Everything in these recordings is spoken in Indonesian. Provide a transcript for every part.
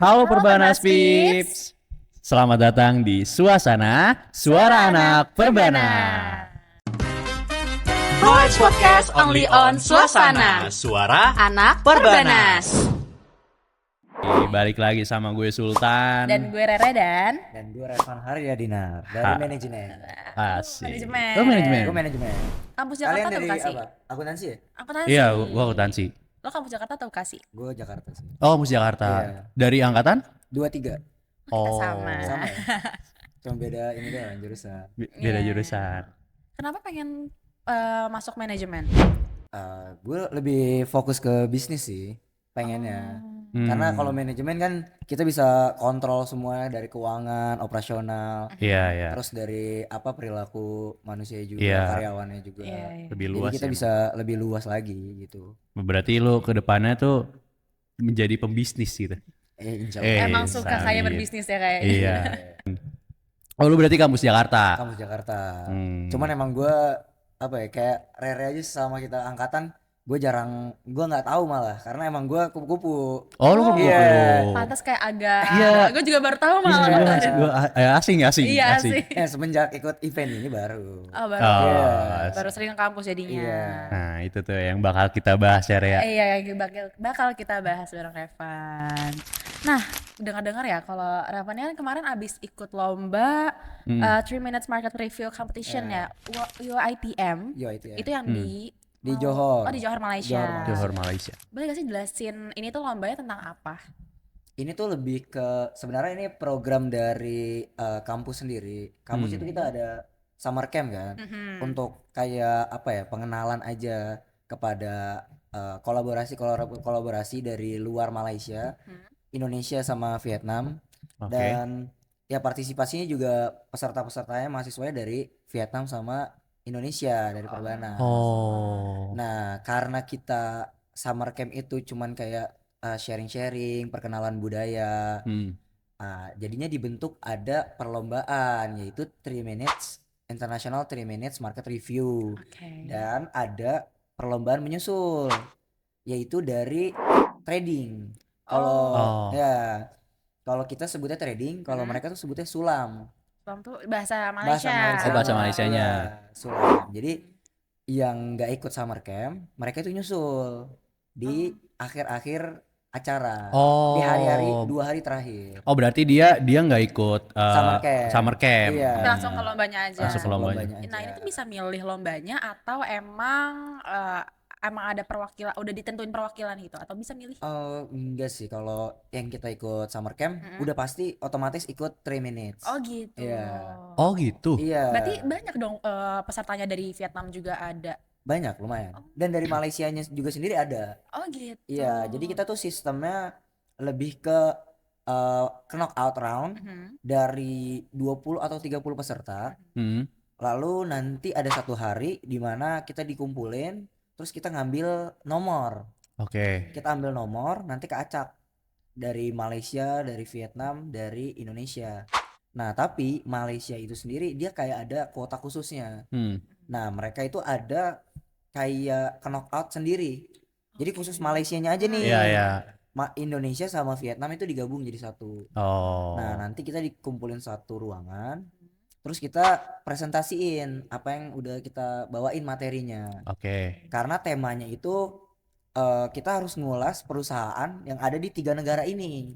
Halo Halo Perbanas Perbanas Pips. Pips. Selamat datang di Suasana Suara Anak Perbana. Knowledge Podcast only on Suasana Suara Anak Perbanas. Balik lagi sama gue Sultan. Dan gue Rere dan gue Revan Harya Dinar dari manajemen. Asik. manajemen. Oh, manajemen. Gue manajemen. Kampus Kalian Jakarta atau dari Bekasi? apa? Akuntansi ya? Akuntansi. Iya, gua akuntansi. Lo kampus Jakarta atau Bekasi? Gue Jakarta sih. Oh, Mus Jakarta. Iya. Dari angkatan? 23. Kita Oh, sama. Sama ya? Cuma beda ini doang jurusan. Beda Iya. jurusan. Kenapa pengen masuk manajemen? Gue lebih fokus ke bisnis sih pengennya. Karena kalau manajemen kan kita bisa kontrol semua dari keuangan, operasional, Iya, iya. terus dari apa perilaku manusia juga, Iya. karyawannya juga. Iya, iya. Lebih Jadi luas kita ya. bisa lebih luas lagi gitu. Berarti lu ke depannya tuh menjadi pembisnis gitu. Insya Allah. Emang suka kayak Samit. berbisnis ya kayaknya. Iya. Oh, lu berarti kampus Jakarta. Kampus Jakarta. Hmm. Cuman emang gue apa ya kayak Rere aja sama kita angkatan gue nggak tahu malah karena emang gue kupu-kupu. Oh, lu kupu-kupu. Iya. Pantas kayak agak. Iya. Gue juga baru tahu malah. Gue asing. Iya sih. Semenjak ikut event ini baru. Oh baru. Oh, Iya. Baru sering ke kampus jadinya. Iya. Nah, itu tuh yang bakal kita bahas ya, Rea. Iya, bakal kita bahas bareng Revan. Nah, dengar-dengar ya kalau Revan ini kan kemarin abis ikut lomba 3 Minutes Market Review Competition ya, UITM. Yo itu ya. Itu yang di Johor. Oh, di Johor Malaysia. Johor Malaysia. Boleh gak sih jelasin ini tuh lombanya tentang apa? Ini tuh lebih ke sebenarnya ini program dari kampus sendiri. Kampus itu kita ada summer camp kan untuk kayak apa ya pengenalan aja kepada kolaborasi dari luar Malaysia, Indonesia sama Vietnam. Oke. Dan ya partisipasinya juga peserta-pesertanya mahasiswanya dari Vietnam sama Indonesia dari Perbanas. Oh. Nah, karena kita summer camp itu cuman kayak sharing-sharing, perkenalan budaya. Jadinya dibentuk ada perlombaan yaitu 3 minutes International 3 minutes Market Review. Oke. Dan ada perlombaan menyusul yaitu dari trading. Kalau ya kalau kita sebutnya trading, kalau mereka tuh sebutnya sulam. Sulam tuh bahasa Malaysia. Oh, bahasa Malaysianya. Ya, sulam. Jadi yang nggak ikut summer camp, mereka itu nyusul di akhir-akhir acara. Oh. Di hari-hari 2 hari terakhir. Oh, berarti dia nggak ikut Summer camp. Iya. Kita langsung ke lombanya aja. Langsung ke lombanya. Nah, ini tuh bisa milih lombanya atau emang ada perwakilan, udah ditentuin perwakilan gitu atau bisa milih? Enggak sih, kalau yang kita ikut summer camp udah pasti otomatis ikut 3 minutes. Oh gitu. Iya. Oh, gitu. Iya. Berarti banyak dong pesertanya dari Vietnam juga ada. Banyak lumayan. Dan dari Malaysianya juga sendiri ada. Oh gitu. Iya, jadi kita tuh sistemnya lebih ke knockout round dari 20 atau 30 peserta. Lalu nanti ada satu hari di mana kita dikumpulin, terus kita ngambil nomor. Oke. Kita ambil nomor, nanti keacak dari Malaysia, dari Vietnam, dari Indonesia. Nah, tapi Malaysia itu sendiri dia kayak ada kuota khususnya. Nah, mereka itu ada kayak knockout sendiri. Jadi khusus Malaysianya aja nih. Iya, iya. Indonesia sama Vietnam itu digabung jadi satu. Oh. Nah, nanti kita dikumpulin satu ruangan. Terus kita presentasiin apa yang udah kita bawain materinya. Oke. Karena temanya itu kita harus ngulas perusahaan yang ada di 3 negara ini.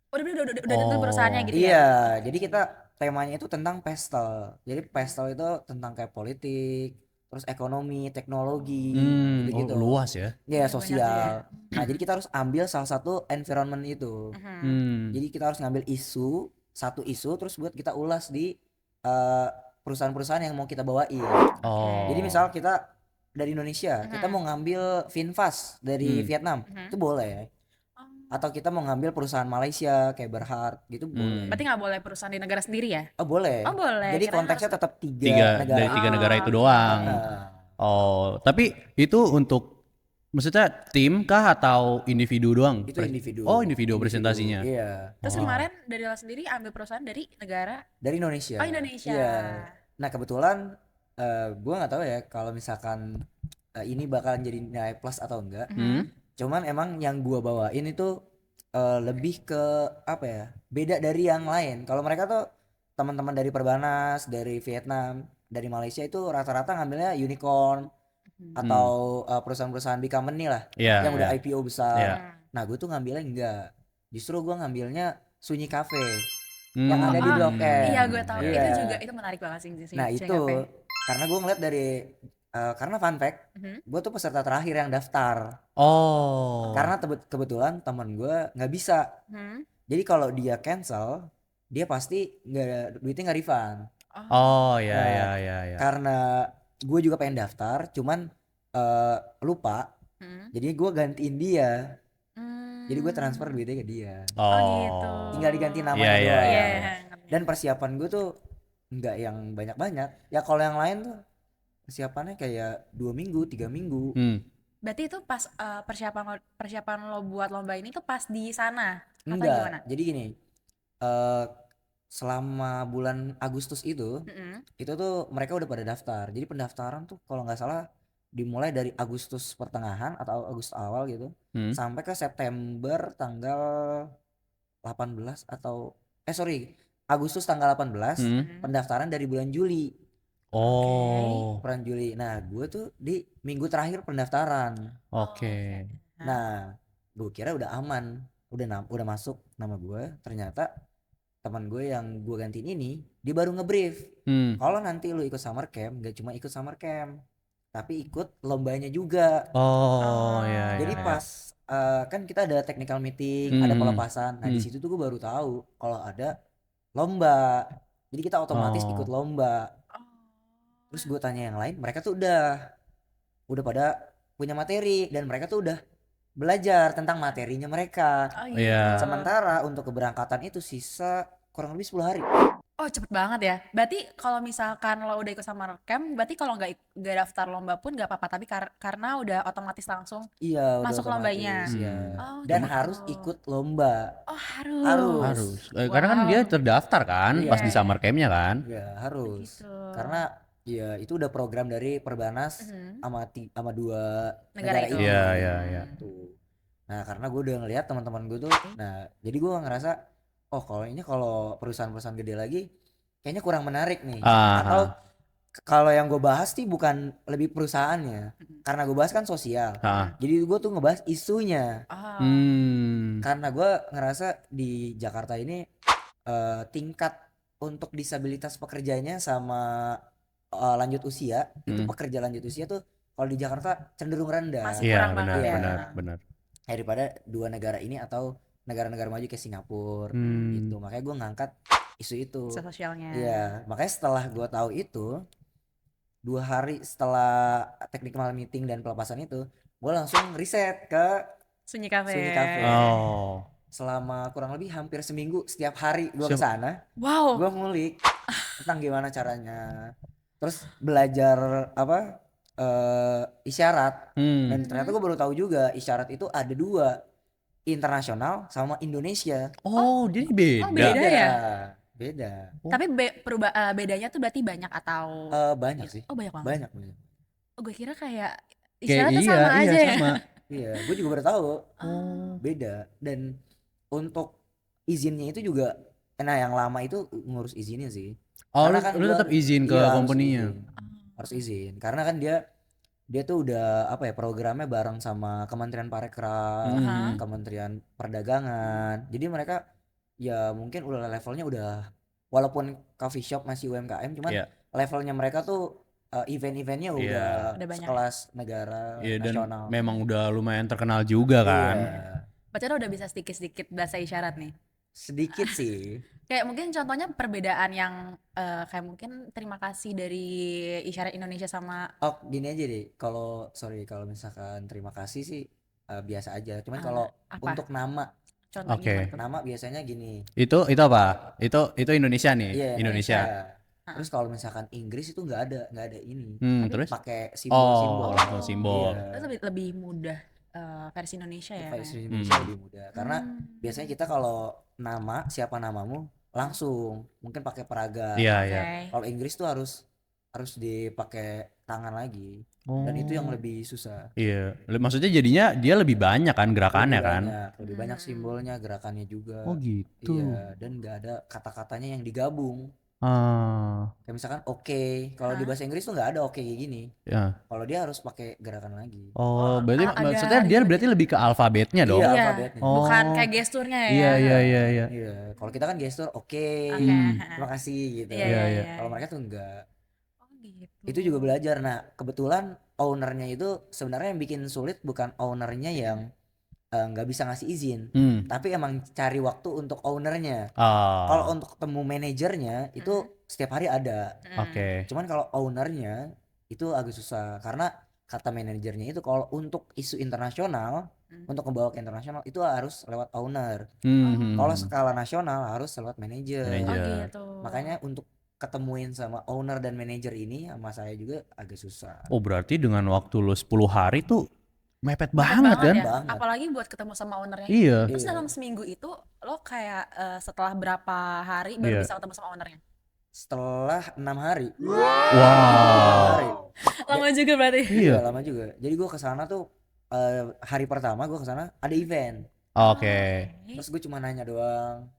Udah tentu perusahaannya gitu ya. Iya, jadi kita temanya itu tentang pestel. Jadi pestel itu tentang kayak politik, terus ekonomi, teknologi, gitu-gitu. Luas ya. Iya, sosial. Nah, jadi kita harus ambil salah satu environment itu. Jadi kita harus ngambil satu isu terus buat kita ulas di perusahaan-perusahaan yang mau kita bawain. Oh. Jadi misal kita dari Indonesia, kita mau ngambil Finfast dari Vietnam, itu boleh. Atau kita mau ngambil perusahaan Malaysia kayak Berhad gitu boleh. Berarti nggak boleh perusahaan di negara sendiri ya? Oh boleh. Oh, boleh. Jadi Kirain konteksnya harus- tetap tiga negara. Dari 3 negara itu doang. Nah, Oh, tapi itu untuk maksudnya tim kah atau individu doang? itu individu. Oh, individu presentasinya. Iya. Terus kemarin dari lo sendiri ambil perusahaan dari negara? Dari Indonesia. Oh, Indonesia. Iya. Nah kebetulan gue nggak tahu ya kalau misalkan ini bakalan jadi nilai plus atau enggak. Cuman emang yang gue bawain itu lebih ke apa ya? Beda dari yang lain. Kalau mereka tuh teman-teman dari Perbanas, dari Vietnam, dari Malaysia itu rata-rata ngambilnya unicorn atau perusahaan-perusahaan big company lah Iya, yang udah iya. IPO Iya. besar. Nah, gue tuh ngambilnya enggak. Justru gue ngambilnya Sunyi Cafe yang Oh, ada di Blok iya M. gue tahu. Iya. Itu Iya. juga itu menarik banget sih sih Nah, Sing itu Cafe. karena gue ngeliat dari karena fun fact, gue tuh peserta terakhir yang daftar. Oh. Karena kebetulan teman gue nggak bisa. Jadi kalau dia cancel, dia pasti nggak duitnya nggak refund. Oh, ya, Nah, ya, ya, ya. karena gue juga pengen daftar, cuman lupa. Jadi gue gantiin dia. Jadi gue transfer duitnya ke dia. Oh gitu. Tinggal diganti Iya, namanya iya, doang. iya. Iya. Dan persiapan gue tuh nggak yang banyak-banyak. Ya kalau yang lain tuh persiapannya kayak 2 minggu, 3 minggu. Berarti itu pas persiapan lo buat lomba ini tuh pas di sana atau Enggak. gimana? Jadi gini, eh selama bulan Agustus itu tuh mereka udah pada daftar. Jadi pendaftaran tuh kalau nggak salah dimulai dari Agustus pertengahan atau Agustus awal gitu sampai ke September tanggal 18 atau sorry, Agustus tanggal 18, pendaftaran dari bulan Juli. Oh. Bulan Juli. Nah, gue tuh di minggu terakhir pendaftaran. Oke. Nah, gue kira udah aman, udah masuk nama gue. Ternyata teman gue yang gue gantiin ini, dia baru ngebrief. Kalau nanti lu ikut summer camp, gak cuma ikut summer camp, tapi ikut lombanya juga. Oh, ya, ya, Jadi ya. pas kan kita ada technical meeting, ada pelepasan. Nah, di situ tuh gue baru tahu kalau ada lomba. Jadi kita otomatis ikut lomba. Terus gue tanya yang lain, mereka tuh udah pada punya materi dan mereka tuh udah belajar tentang materinya mereka. Oh Iya. gitu. Sementara untuk keberangkatan itu sisa kurang lebih 10 hari. Oh cepet banget ya. Berarti kalau misalkan lo udah ikut summer camp, berarti kalau nggak daftar lomba pun nggak apa-apa. Tapi karena udah otomatis langsung Iya, udah masuk lombanya. otomatis ya. Oh Dan gitu. harus ikut lomba. Oh harus. Harus. Karena kan dia terdaftar kan Iya. pas di summer camp-nya kan. Ya, harus. Begitu. Karena ya itu udah program dari Perbanas sama dua Negara negara itu. ini. Iya, iya, iya. Tuh. Nah, karena gue udah ngeliat teman-teman gue tuh, nah jadi gue ngerasa, oh kalau perusahaan-perusahaan gede lagi, kayaknya kurang menarik nih. Atau kalau yang gue bahas sih bukan lebih perusahaannya, karena gue bahas kan sosial. Jadi gue tuh ngebahas isunya. Karena gue ngerasa di Jakarta ini tingkat untuk disabilitas pekerjanya sama lanjut usia itu pekerja lanjut usia tuh kalau di Jakarta cenderung rendah. Masih kurang banget ya. Benar. Daripada dua negara ini atau negara-negara maju kayak Singapura gitu. Makanya gue ngangkat isu itu. Sosialnya. Iya, makanya setelah gue tahu itu 2 hari setelah technical meeting dan pelepasan itu, gue langsung riset ke Sunyi Cafe. Oh. Selama kurang lebih hampir seminggu setiap hari gue kesana. Wow. Gue ngulik tentang gimana caranya. Terus belajar isyarat. Dan ternyata gue baru tahu juga isyarat itu ada 2, internasional sama Indonesia. Oh, jadi beda. Oh, beda ya? Beda. Tapi bedanya tuh berarti banyak atau Banyak sih. Oh, banyak banget. Banyak. Oh, gue kira kayak Kayak isyaratnya sama aja ya. sama. Iya, gue juga baru tahu. Beda. Dan untuk izinnya itu juga, nah yang lama itu ngurus izinnya sih. Oh, Karena kan lu tetap izin ke iya, company-nya. harus izin. Karena kan dia tuh udah programnya bareng sama Kementerian Parekraf, Kementerian Perdagangan. Jadi mereka ya mungkin udah levelnya udah, walaupun coffee shop masih UMKM, cuman levelnya mereka tuh event-eventnya udah sekelas negara nasional. Dan memang udah lumayan terkenal juga kan. Berarti lo udah bisa sedikit-sedikit bahasa isyarat nih. Sedikit sih. Kayak mungkin contohnya perbedaan yang kayak mungkin terima kasih dari isyarat Indonesia sama Gini aja deh. Kalau misalkan terima kasih sih biasa aja. Cuman kalau untuk nama, contohnya nama biasanya gini. Itu apa? Itu Indonesia nih. Iya, Indonesia. Terus kalau misalkan Inggris itu nggak ada ini. Terus pakai simbol-simbol. Simbol. Itu lebih mudah versi Indonesia ya. Versi Indonesia lebih mudah. Karena biasanya kita kalau nama, siapa namamu, langsung mungkin pakai peragat. Iya. Kalau Inggris tuh harus dipakai tangan lagi. Dan itu yang lebih susah. Iya, maksudnya jadinya dia lebih banyak kan gerakannya kan? Lebih banyak simbolnya, gerakannya juga. Oh gitu. Iya, dan nggak ada kata-katanya yang digabung. Ah, Kayak misalkan oke, kalau di bahasa Inggris tuh nggak ada oke kayak gini. ya. Kalau dia harus pakai gerakan lagi. Oh, berarti agak maksudnya dia ribet berarti lebih ke alfabetnya dong? Iya, Iya, alfabetnya. bukan Oh. kayak gesturnya ya. Iya, iya, iya, iya. Iya, kalau kita kan gestur oke, Oke. terima kasih gitu. Iya, Iya, iya, iya. iya. Kalau mereka tuh enggak. Oh gitu. Itu juga belajar. Nah, kebetulan ownernya itu sebenarnya yang bikin sulit bukan ownernya yang nggak bisa ngasih izin, tapi emang cari waktu untuk ownernya. Kalau Ah, untuk ketemu manajernya itu setiap hari ada. oke. Cuman kalau ownernya itu agak susah karena kata manajernya itu kalau untuk isu internasional, untuk membawa ke internasional itu harus lewat owner. Kalau skala nasional harus lewat manajer. Oh Manajer. gitu. Makanya untuk ketemuin sama owner dan manajer ini sama saya juga agak susah. Oh, berarti dengan waktu lu 10 hari tuh mepet Mepet banget kan? ya. Banget. Apalagi buat ketemu sama ownernya. Iya. Terus dalam seminggu itu lo kayak setelah berapa hari baru Iya. bisa ketemu sama ownernya? Setelah 6 hari. Wow. Hari. Lama juga berarti. Iya. Lama juga. Jadi gua kesana tuh hari pertama gua kesana ada event. Oke. Terus gue cuma nanya doang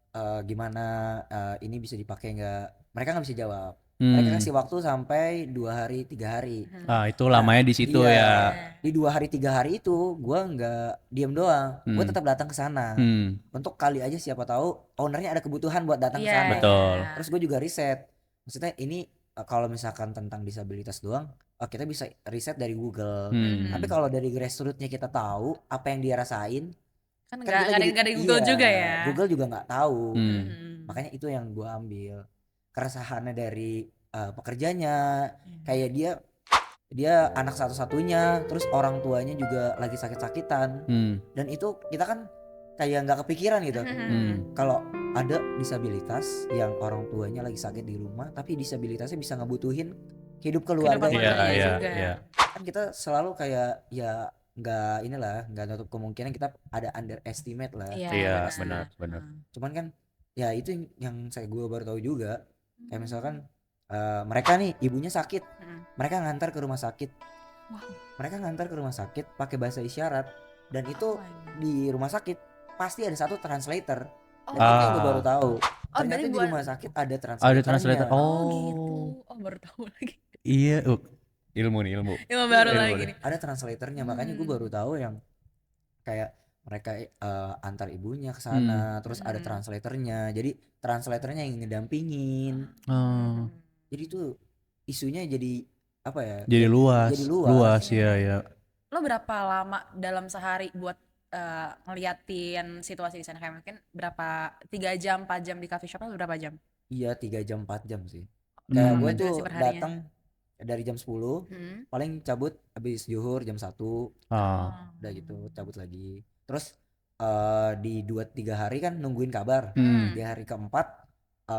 gimana ini bisa dipakai nggak? Mereka nggak bisa jawab. Mereka kasih waktu sampai 2 hari 3 hari. Ah, itu lamanya di situ Iya. ya. Di 2 hari 3 hari itu gue nggak diem doang. Gue tetap datang ke sana. Untuk kali aja siapa tahu ownernya ada kebutuhan buat datang ke Iya, sana. Betul. Terus gue juga riset. Maksudnya ini kalau misalkan tentang disabilitas doang, kita bisa riset dari Google. Tapi kalau dari grassroots-nya kita tahu apa yang dia rasain, Kan kan kita jadi nggak ada Google iya, juga ya. Google juga nggak tahu. Hmm. Makanya itu yang gue ambil keresahannya dari pekerjanya. Kayak dia anak satu-satunya, terus orang tuanya juga lagi sakit-sakitan, dan itu kita kan kayak nggak kepikiran gitu. Kalau ada disabilitas yang orang tuanya lagi sakit di rumah tapi disabilitasnya bisa ngebutuhin hidup keluarga. Kehidupan Iya, keluarganya iya, juga. iya. Kan kita selalu kayak ya nggak nutup kemungkinan kita ada underestimate lah. Iya, benar. Cuman kan ya itu yang gue baru tahu juga. Kayak misalkan mereka nih ibunya sakit, mereka ngantar ke rumah sakit. Mereka ngantar ke rumah sakit pakai bahasa isyarat, dan itu di rumah sakit pasti ada satu translator. Dan itu yang gue baru tahu. Ternyata di rumah sakit ada translatornya. Ada translator. Oh gitu. Oh baru tahu lagi. Iya, ilmu nih, ilmu. Ilmu baru lagi nih. Ada translatornya, makanya gue baru tahu yang kayak mereka antar ibunya ke sana, terus ada translatornya. Jadi translatornya yang ngedampingin. Jadi itu isunya jadi apa ya? Jadi luas. Jadi luas. Luas, ya. Lo berapa lama dalam sehari buat ngeliatin situasi di sana? Kayak mungkin berapa 3 jam 4 jam di coffee shop atau berapa jam? Iya 3 jam 4 jam sih. Kayak gue tuh Durasi perharinya. datang dari jam 10, paling cabut habis zuhur jam 1, udah gitu cabut lagi. Terus di 2-3 hari kan nungguin kabar. Di hari keempat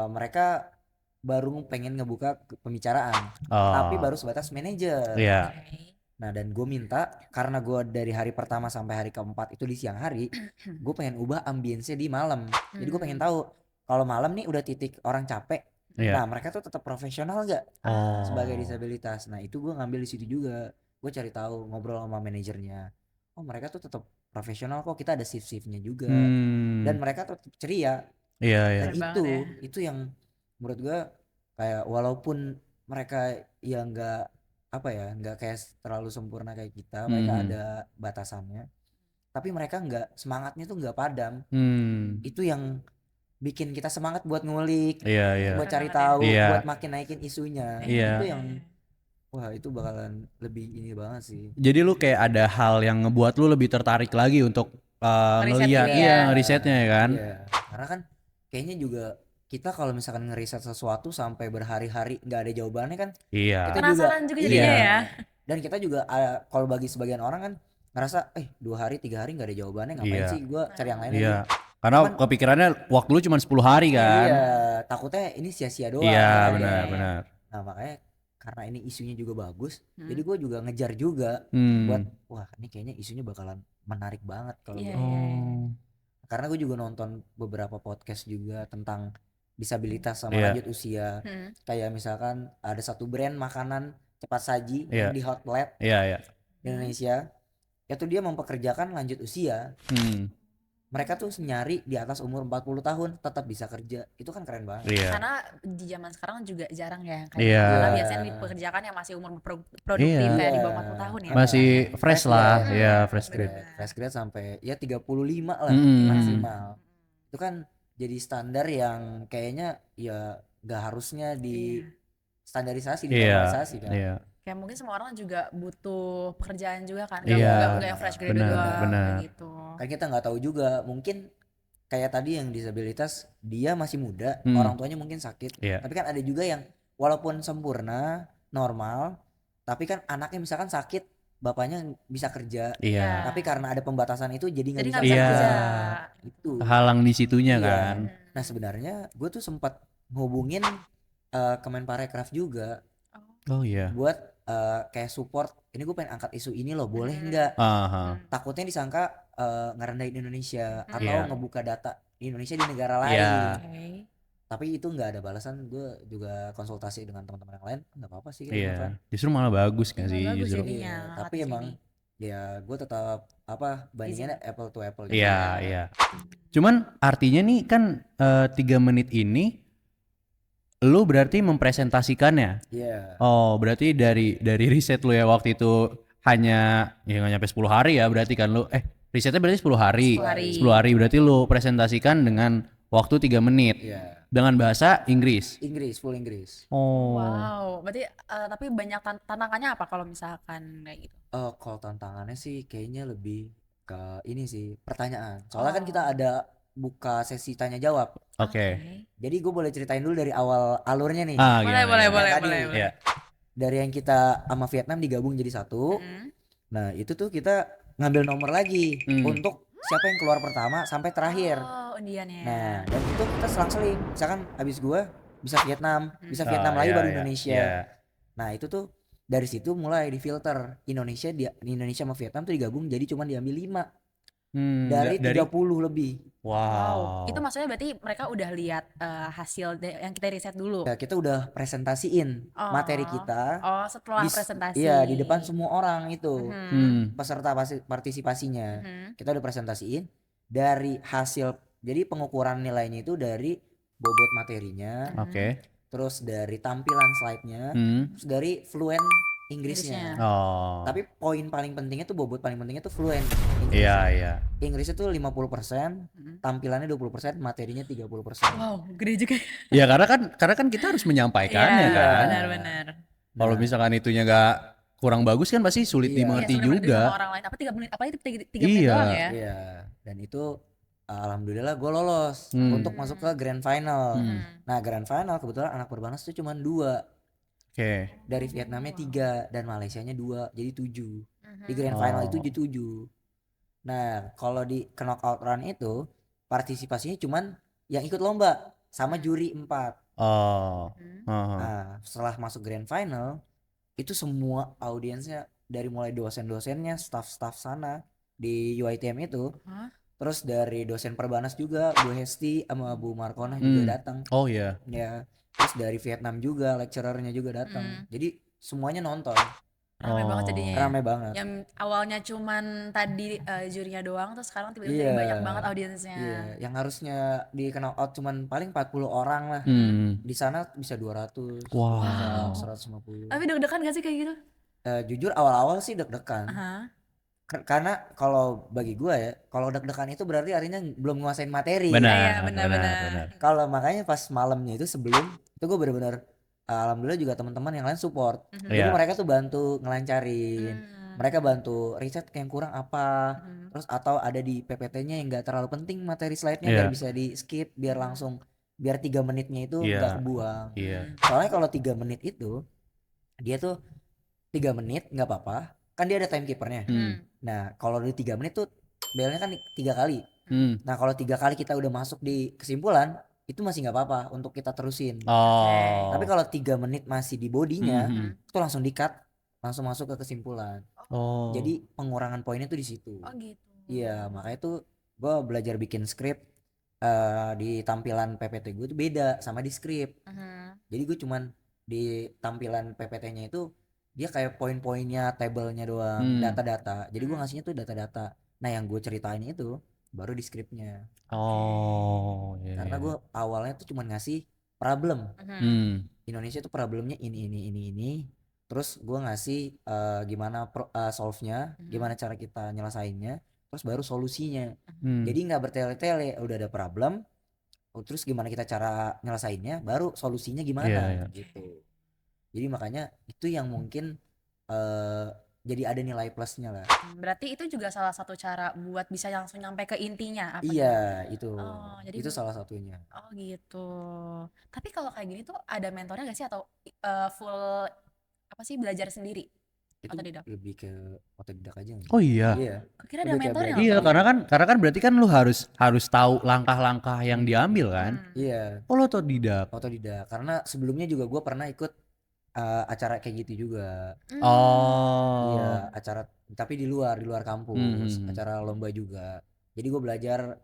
mereka baru pengen ngebuka pembicaraan, tapi baru sebatas manajer. Iya. Nah dan gue minta, karena gue dari hari pertama sampai hari keempat itu di siang hari, gue pengen ubah ambience di malam. Jadi gue pengen tahu kalau malam nih udah titik orang capek. Iya. Nah mereka tuh tetap profesional nggak sebagai disabilitas. Nah itu gue ngambil di situ juga. Gue cari tahu, ngobrol sama manajernya. Oh mereka tuh tetap profesional kok, kita ada shift-shiftnya juga. Dan mereka tetap ceria. Iya. Dan itu yang menurut gue kayak walaupun mereka yang nggak kayak terlalu sempurna kayak kita, mereka ada batasannya. Tapi mereka nggak, semangatnya tuh nggak padam. Itu yang bikin kita semangat buat ngulik, buat cari tahu, buat makin naikin isunya. Itu yang wah itu bakalan lebih ini banget sih. Jadi lu kayak ada hal yang ngebuat lu lebih tertarik lagi untuk ngeliat risetnya ya kan? Iya, karena kan kayaknya juga kita kalau misalkan ngeriset sesuatu sampai berhari-hari nggak ada jawabannya kan, kita penasaran juga jadinya ya. Dan kita juga kalau bagi sebagian orang kan ngerasa 2 hari 3 hari nggak ada jawabannya, ngapain sih gue cari yang lain aja. Karena kepikirannya waktu lu cuma 10 hari kan. Iya, takutnya ini sia-sia doang. Iya, benar. Nah makanya karena ini isunya juga bagus, jadi gue juga ngejar juga buat wah ini kayaknya isunya bakalan menarik banget kalau gue. Karena gue juga nonton beberapa podcast juga tentang disabilitas sama lanjut usia. Kayak misalkan ada satu brand makanan cepat saji Iya. yang di hot plate Iya, iya. di Indonesia, itu dia mempekerjakan lanjut usia. Mereka tuh nyari di atas umur 40 tahun tetap bisa kerja. Itu kan keren banget. Iya. Karena di zaman sekarang juga jarang ya kayak Iya. karena biasanya dipekerjakan yang masih umur produktif Iya. kayak di bawah 40 tahun ya. Masih fresh lah, grade. ya fresh grade. Fresh grade sampai ya 35 lah Hmm. maksimal. Itu kan jadi standar yang kayaknya ya gak harusnya di standarisasi, dinormalisasi kan. Iya. Kayak mungkin semua orang juga butuh pekerjaan juga kan, Iya. nggak yang fresh graduate Benar, doang benar. kayak gitu. Kan kita nggak tahu juga, mungkin kayak tadi yang disabilitas dia masih muda, Hmm. orang tuanya mungkin sakit. Iya. Tapi kan ada juga yang walaupun sempurna, normal, tapi kan anaknya misalkan sakit, bapaknya bisa kerja. Iya. Tapi karena ada pembatasan itu jadi nggak Jadi bisa nggak bisa Iya. kerja. Itu. Halang di situnya Iya. kan. Nah sebenarnya gue tuh sempat hubungin Kemenparekraf juga Oh iya. buat kayak support. Ini gue pengen angkat isu ini loh, boleh nggak? Aha. Takutnya disangka ngerendahin Indonesia atau Iya. ngebuka data Indonesia di negara lain. Iya. Oke. Tapi itu nggak ada balasan. Gue juga konsultasi dengan teman-teman yang lain, nggak apa-apa sih gitu, Iya. Van. Justru malah bagus gak Malah sih bagus justru? jadinya. Iya, angkat tapi isu emang ini. ya gue tetap bandingannya apple to apple gitu. Iya, iya. Cuman artinya nih kan 3 menit ini lu berarti mempresentasikannya. Iya. Oh, berarti dari riset lu ya waktu itu hanya ya nggak nyampe 10 hari ya berarti kan lu risetnya berarti 10 hari. 10 hari. 10 hari berarti lu presentasikan dengan waktu 3 menit Iya. dengan bahasa Inggris. Inggris, full Inggris. Oh. Wow, berarti tapi banyak tantangannya apa kalau misalkan kayak gitu? Kalau tantangannya sih kayaknya lebih ke ini sih, pertanyaan. Soalnya kan kita ada buka sesi tanya jawab. Oke. Jadi gue boleh ceritain dulu dari awal alurnya nih. Ah, Boleh, gimana, boleh, gimana? boleh, Tadi. boleh. Iya. Dari yang kita sama Vietnam digabung jadi satu. Nah itu tuh kita ngambil nomor lagi untuk siapa yang keluar pertama sampai terakhir. Oh, undiannya. Nah dan itu kita selang-seling. Misalkan abis gua bisa Vietnam, bisa Vietnam Oh, lagi iya, baru iya. Indonesia. Iya. Nah itu tuh dari situ mulai difilter. Indonesia sama Vietnam tuh digabung jadi cuma diambil 5 dari 30 lebih. Wow. Itu maksudnya berarti mereka udah lihat hasil yang kita riset dulu. Ya, kita udah presentasiin materi kita. Oh, setelah di- presentasi. Iya di depan semua orang itu. Hmm. Peserta partisipasinya. Kita udah presentasiin dari hasil, jadi pengukuran nilainya itu dari bobot materinya, Oke. terus dari tampilan slide-nya, terus dari fluent Inggrisnya. Oh. Tapi poin paling pentingnya tuh, bobot paling pentingnya tuh fluent Iya, iya. Inggrisnya tuh 50%, tampilannya 20%, materinya 30%. Wow, gede juga. Ya karena kan kita harus menyampaikannya Iya, kan. benar-benar. Kalau misalkan itunya nggak kurang bagus kan pasti sulit Iya. dimengerti Sulit mengerti juga. sama orang lain. Apa 3 menit? Apalagi 3 menit Iya. doang ya? Iya, dan itu alhamdulillah gue lolos untuk masuk ke grand final. Nah grand final kebetulan anak Perbanas tuh cuma 2. Oke. Dari Vietnamnya 3 dan Malaysianya 2, jadi 7. Di grand final itu jadi 7. Nah kalau di knockout run itu partisipasinya cuman yang ikut lomba sama juri 4. Oh. Nah setelah masuk grand final itu semua audiensnya dari mulai dosen-dosennya, staff-staff sana di UiTM itu, terus dari dosen Perbanas juga, Bu Hesti sama Bu Markona juga datang. Oh iya. Ya, terus dari Vietnam juga, lecturernya juga datang. Jadi semuanya nonton. Ramai banget jadinya ya. Ramai banget. Yang awalnya cuman tadi jurinya doang, terus sekarang tiba-tiba Iya. banyak banget audiensnya. Iya, yang harusnya di knockout cuman paling 40 orang lah. Di sana bisa 200, Wow. bisa 150. Tapi deg-degan gak sih kayak gitu? Jujur awal-awal sih deg-degan. Karena kalau bagi gue ya, kalau deg-degan itu berarti artinya belum nguasain materi. Benar. Iya, benar. Kalau makanya pas malamnya itu sebelum itu gue benar-benar alhamdulillah juga teman-teman yang lain support. Jadi Iya. mereka tuh bantu ngelancarin. Mereka bantu riset yang kurang apa. Terus atau ada di PPT-nya yang enggak terlalu penting materi slide-nya biar bisa di skip, biar langsung biar 3 menitnya itu enggak kebuang. Iya. Soalnya kalau 3 menit itu dia tuh 3 menit nggak apa-apa. Kan dia ada timekeepernya. Nah, kalau di 3 menit tuh belnya kan 3 kali. Nah, kalau 3 kali kita udah masuk di kesimpulan, itu masih nggak apa-apa untuk kita terusin. Oh. Tapi kalau 3 menit masih di bodinya, itu langsung di-cut, langsung masuk ke kesimpulan. Oh. Jadi pengurangan poinnya tuh di situ. Oh gitu. Iya, makanya tuh gue belajar bikin skrip di tampilan PPT gue tuh beda sama di skrip. Jadi gue cuman di tampilan PPT-nya itu dia kayak poin-poinnya, tabelnya doang, data-data. Jadi gue ngasihnya tuh data-data. Nah yang gue ceritain itu baru di skripnya. Oh, iya, Karena iya. gue awalnya tuh cuma ngasih problem. Indonesia tuh problemnya ini. Terus gue ngasih gimana solve-nya, gimana cara kita nyelesainnya, terus baru solusinya. Jadi nggak bertele-tele, udah ada problem, terus gimana kita cara nyelesainnya, baru solusinya gimana gitu. Jadi makanya itu yang mungkin jadi ada nilai plusnya lah. Berarti itu juga salah satu cara buat bisa langsung nyampe ke intinya apa Iya, gimana? itu. Oh, jadi Itu salah satunya. oh gitu. Tapi kalau kayak gini tuh ada mentornya gak sih atau full apa sih belajar sendiri? Itu Otodidak. lebih ke otodidak aja nggak? Oh iya. Iya. Kok kira ada Lebih kayak mentornya belajar Iya, sendiri. karena kan berarti kan lu harus tahu langkah-langkah yang diambil kan. Iya, Oh, lu otodidak. otodidak. Karena sebelumnya juga gue pernah ikut acara kayak gitu juga. Oh. Iya, acara tapi di luar kampus, acara lomba juga. Jadi gue belajar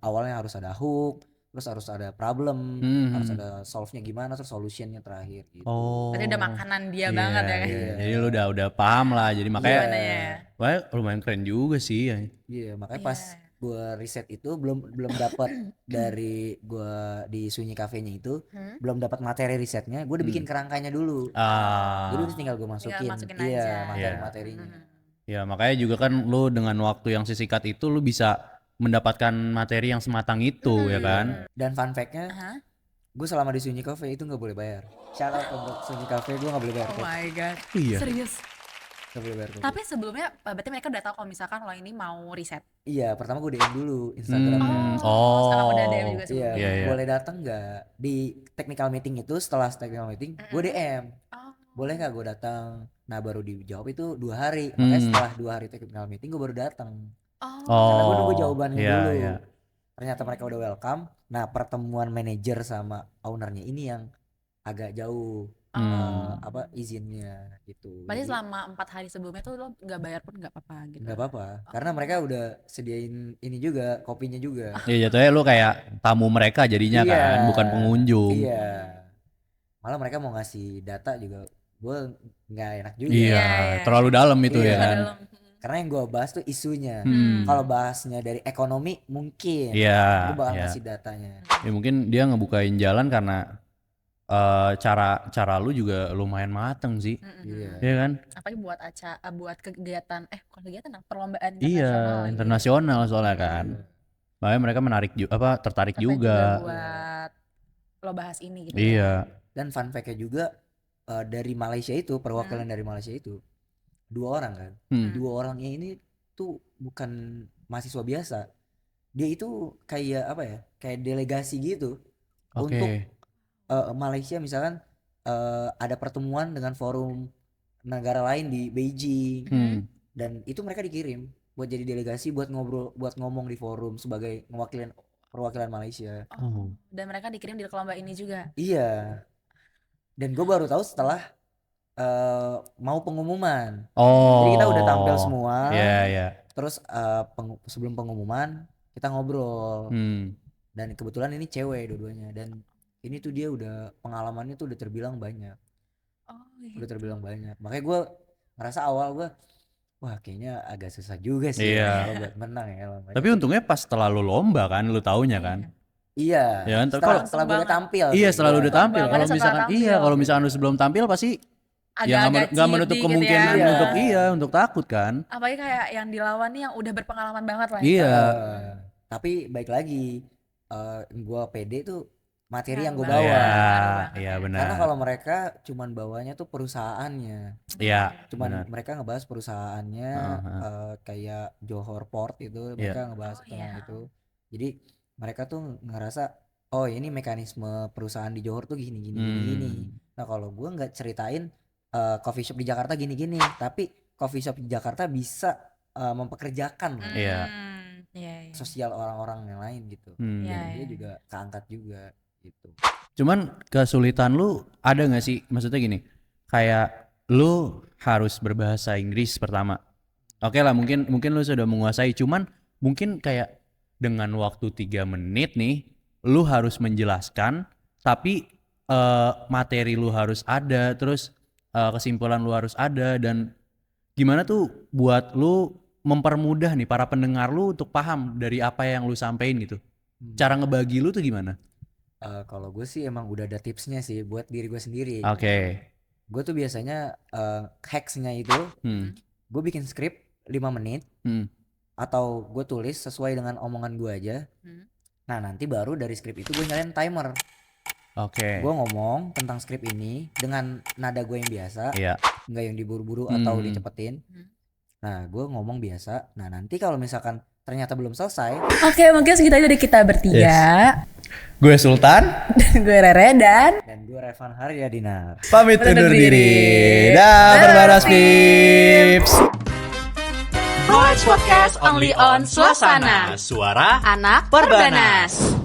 awalnya harus ada hook, terus harus ada problem, harus ada solve-nya gimana, terus solution-nya terakhir gitu. Oh. Berarti udah makanan dia Iya, banget ya kan? iya. Jadi lu udah paham lah. Jadi makanya Gimana ya? wah, lumayan keren juga sih. Iya, makanya Iya. pas gue riset itu belum dapat dari gue di Sunyi Cafe-nya itu, belum dapat materi risetnya, gue udah bikin kerangkanya dulu. Jadi udah tinggal gue Tinggal masukin, masukin iya aja. materi-materinya. Ya, makanya juga kan lu dengan waktu yang sesikat itu lu bisa mendapatkan materi yang sematang itu ya kan. Dan fun fact-nya, Hah? gue selama di Sunyi Cafe itu nggak boleh bayar. Shout out untuk Sunyi Cafe, gue nggak boleh bayar Oh kok. my god. Iya. Serius. Nggak boleh bayar kok. Tapi sebelumnya berarti mereka udah tahu kalau misalkan lo ini mau riset. Iya, pertama gue DM dulu Instagramnya. Sekarang udah ada juga Iya, sebelumnya. Iya, iya. boleh datang nggak di technical meeting itu? Setelah technical meeting, gue DM. Oh. Boleh nggak gue datang? Nah baru dijawab itu 2 hari. Makanya setelah 2 hari technical meeting gue baru datang. Oh. Karena gue nunggu Oh. jawabannya Iya, dulu. iya. Ternyata mereka udah welcome. Nah pertemuan manajer sama ownernya ini yang agak jauh izinnya gitu. Berarti Jadi selama 4 hari sebelumnya tuh lo nggak bayar pun nggak apa-apa gitu. nggak apa-apa. Karena mereka udah sediain ini juga, kopinya juga. Iya, jatuhnya lu kayak tamu mereka jadinya Iya. kan, bukan pengunjung. Iya. Malah mereka mau ngasih data juga, gue nggak enak juga. Iya, terlalu dalam itu Iya. ya kan. Karena yang gue bahas tuh isunya. Kalau bahasnya dari ekonomi mungkin Iya, gue bakal iya. ngasih datanya. Ya mungkin dia ngebukain jalan karena cara lu juga lumayan mateng sih. Iya. Iya kan? Apalagi buat buat kegiatan bukan kegiatan perlombaan Iya, internasional. internasional soalnya kan. Makanya mereka tertarik Sampai juga. buat lo bahas ini gitu. Iya. Dan fun fact-nya juga dari Malaysia itu, perwakilan dari Malaysia itu 2 orang kan. 2 orangnya ini tuh bukan mahasiswa biasa. Dia itu kayak apa ya? Kayak delegasi gitu. Oke. Untuk Malaysia misalkan ada pertemuan dengan forum negara lain di Beijing. Dan itu mereka dikirim buat jadi delegasi, buat ngobrol, buat ngomong di forum sebagai perwakilan Malaysia. Oh. Dan mereka dikirim di lomba ini juga. Iya. Dan gue baru tahu setelah mau pengumuman. Oh. Jadi kita udah tampil semua. Iya, iya. Terus sebelum pengumuman kita ngobrol. Dan kebetulan ini cewek dua-duanya, dan ini tuh dia udah pengalamannya tuh udah terbilang banyak. Oh, gitu. Udah terbilang banyak. Makanya gue ngerasa awal gue, wah kayaknya agak susah juga sih Iya. kalau buat menang ya lombanya. Tapi untungnya pas setelah lu lomba kan, lu taunya kan. Iya. Ya kan, Setelah gue udah tampil. Iya, sih, setelah lu gua udah tampil. Bangga Kalau setelah misalkan tampil. kalau misalkan lu sebelum tampil pasti ya Agak-agak nggak menutup cheaty gitu kemungkinan ya. untuk takut kan. Apalagi kayak yang dilawan nih yang udah berpengalaman banget lah. Iya. Tapi baik lagi, gue pede tuh materi yang gue Baru bawa. Iya, iya benar. Karena kalau mereka cuman bawanya tuh perusahaannya. Iya, Cuman benar. mereka ngebahas perusahaannya, kayak Johor Port itu mereka ngebahas tentang itu. Jadi mereka tuh ngerasa, oh ini mekanisme perusahaan di Johor tuh gini. Nah kalau gue nggak ceritain coffee shop di Jakarta gini, tapi coffee shop di Jakarta bisa mempekerjakan Iya. Iya. sosial orang-orang yang lain gitu. Dan dia juga keangkat juga gitu. Cuman kesulitan lu ada nggak sih? Maksudnya gini, kayak lu harus berbahasa Inggris pertama. Oke lah, mungkin lu sudah menguasai. Cuman mungkin kayak dengan waktu 3 menit nih, lu harus menjelaskan, tapi materi lu harus ada. Terus kesimpulan lu harus ada, dan gimana tuh buat lu mempermudah nih para pendengar lu untuk paham dari apa yang lu sampein gitu. Cara ngebagi lu tuh gimana? Kalau gue sih emang udah ada tipsnya sih buat diri gue sendiri. Oke. Gue tuh biasanya hacksnya itu gue bikin skrip 5 menit atau gue tulis sesuai dengan omongan gue aja. Nah nanti baru dari skrip itu gue nyalain timer. Oke. Gue ngomong tentang skrip ini dengan nada gue yang biasa, nggak yang diburu-buru atau dicepetin. Nah gue ngomong biasa. Nah nanti kalau misalkan ternyata belum selesai. Oke, mungkin segitu aja dari kita bertiga. Gue Sultan. Gue Rere dan gue Revan Haryadina. Pamit undur diri. Dah, Perbanas Pips. Podcast only on Suasana. Suara anak Perbanas.